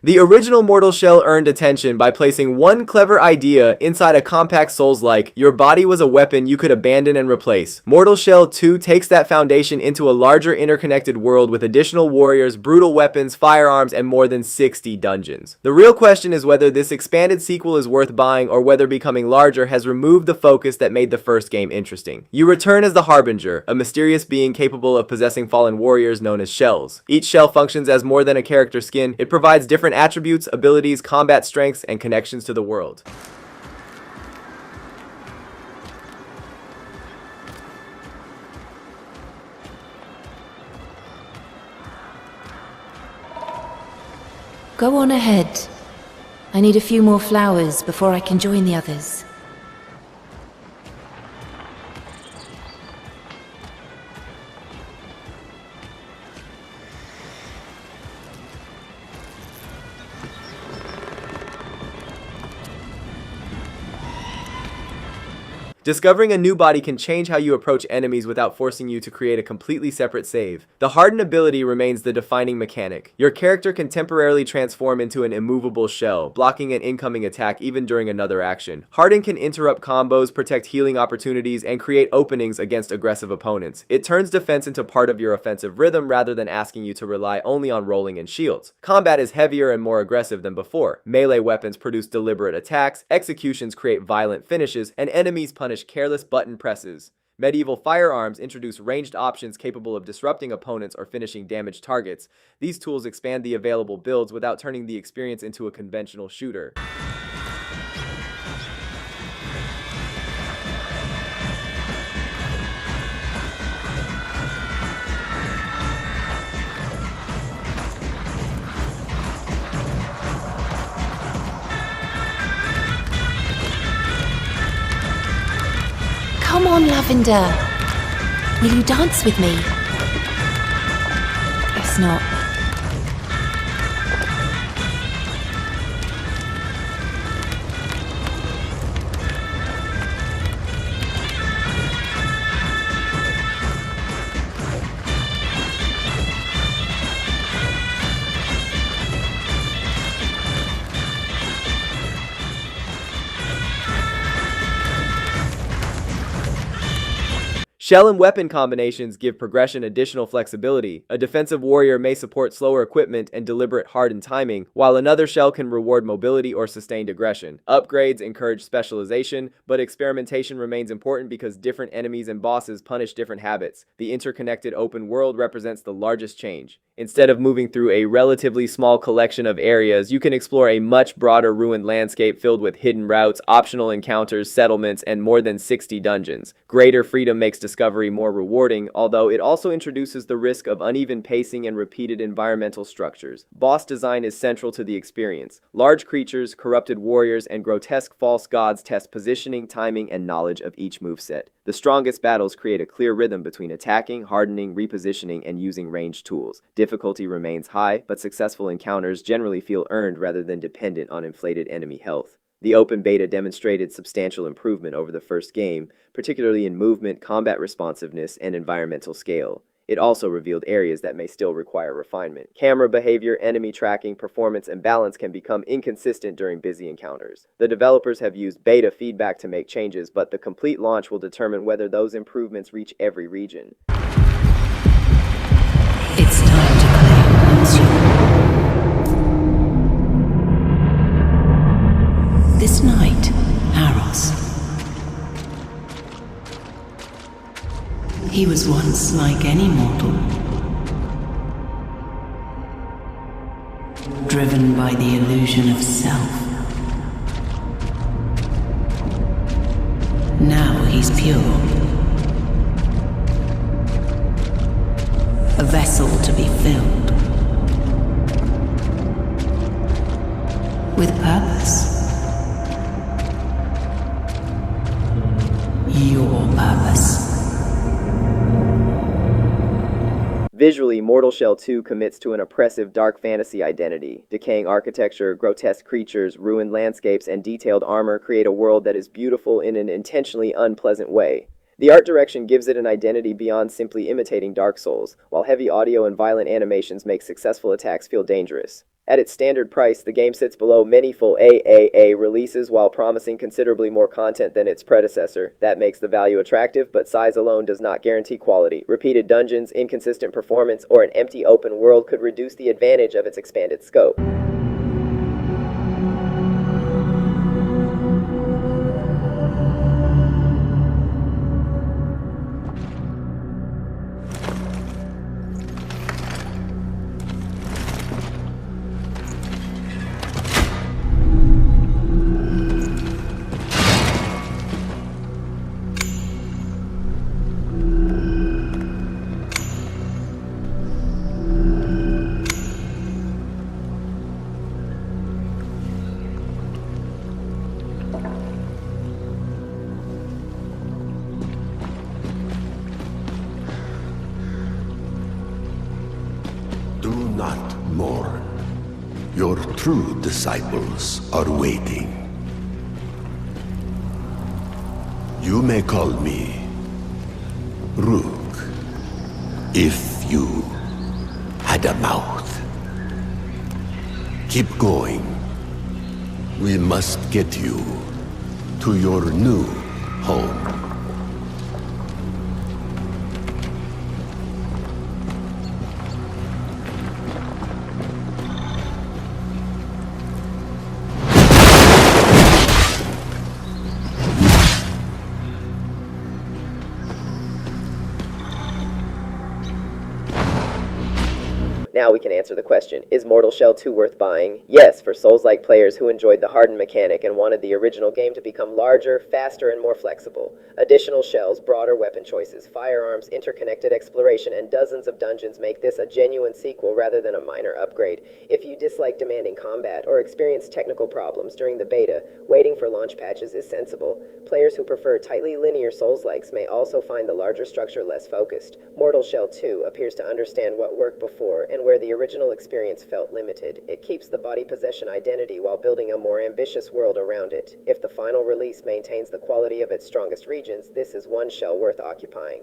The original Mortal Shell earned attention by placing one clever idea inside a compact Soulslike. Your body was a weapon you could abandon and replace. Mortal Shell 2 takes that foundation into a larger interconnected world with additional warriors, brutal weapons, firearms, and more than 60 dungeons. The real question is whether this expanded sequel is worth buying or whether becoming larger has removed the focus that made the first game interesting. You return as the Harbinger, a mysterious being capable of possessing fallen warriors known as shells. Each shell functions as more than a character skin. It provides different attributes, abilities, combat strengths, and connections to the world. Go on ahead. I need a few more flowers before I can join the others. Discovering a new body can change how you approach enemies without forcing you to create a completely separate save. The Harden ability remains the defining mechanic. Your character can temporarily transform into an immovable shell, blocking an incoming attack even during another action. Harden can interrupt combos, protect healing opportunities, and create openings against aggressive opponents. It turns defense into part of your offensive rhythm rather than asking you to rely only on rolling and shields. Combat is heavier and more aggressive than before. Melee weapons produce deliberate attacks, executions create violent finishes, and enemies punish careless button presses. Medieval firearms introduce ranged options capable of disrupting opponents or finishing damaged targets. These tools expand the available builds without turning the experience into a conventional shooter. Come on, Lavender. Will you dance with me? Guess not. Shell and weapon combinations give progression additional flexibility. A defensive warrior may support slower equipment and deliberate hardened timing, while another shell can reward mobility or sustained aggression. Upgrades encourage specialization, but experimentation remains important because different enemies and bosses punish different habits. The interconnected open world represents the largest change. Instead of moving through a relatively small collection of areas, you can explore a much broader ruined landscape filled with hidden routes, optional encounters, settlements, and more than 60 dungeons. Greater freedom makes discovery more rewarding, although it also introduces the risk of uneven pacing and repeated environmental structures. Boss design is central to the experience. Large creatures, corrupted warriors, and grotesque false gods test positioning, timing, and knowledge of each moveset. The strongest battles create a clear rhythm between attacking, hardening, repositioning, and using ranged tools. Difficulty remains high, but successful encounters generally feel earned rather than dependent on inflated enemy health. The open beta demonstrated substantial improvement over the first game, particularly in movement, combat responsiveness, and environmental scale. It also revealed areas that may still require refinement. Camera behavior, enemy tracking, performance, and balance can become inconsistent during busy encounters. The developers have used beta feedback to make changes, but the complete launch will determine whether those improvements reach every region. It's time to claim Monsieur. This night, Haros. He was once like any mortal, driven by the illusion of self. Now he's pure, a vessel to be filled with purpose. Your purpose. Visually, Mortal Shell 2 commits to an oppressive dark fantasy identity. Decaying architecture, grotesque creatures, ruined landscapes, and detailed armor create a world that is beautiful in an intentionally unpleasant way. The art direction gives it an identity beyond simply imitating Dark Souls, while heavy audio and violent animations make successful attacks feel dangerous. At its standard price, the game sits below many full AAA releases while promising considerably more content than its predecessor. That makes the value attractive, but size alone does not guarantee quality. Repeated dungeons, inconsistent performance, or an empty open world could reduce the advantage of its expanded scope. Do not mourn. Your true disciples are waiting. You may call me Rook, if you had a mouth. Keep going. We must get you to your new home. Now we can answer the question, is Mortal Shell 2 worth buying? Yes, for Souls-like players who enjoyed the hardened mechanic and wanted the original game to become larger, faster, and more flexible. Additional shells, broader weapon choices, firearms, interconnected exploration, and dozens of dungeons make this a genuine sequel rather than a minor upgrade. If you dislike demanding combat or experience technical problems during the beta, waiting for launch patches is sensible. Players who prefer tightly linear Souls-likes may also find the larger structure less focused. Mortal Shell 2 appears to understand what worked before and where the original experience felt limited. It keeps the body possession identity while building a more ambitious world around it. If the final release maintains the quality of its strongest regions, this is one shell worth occupying.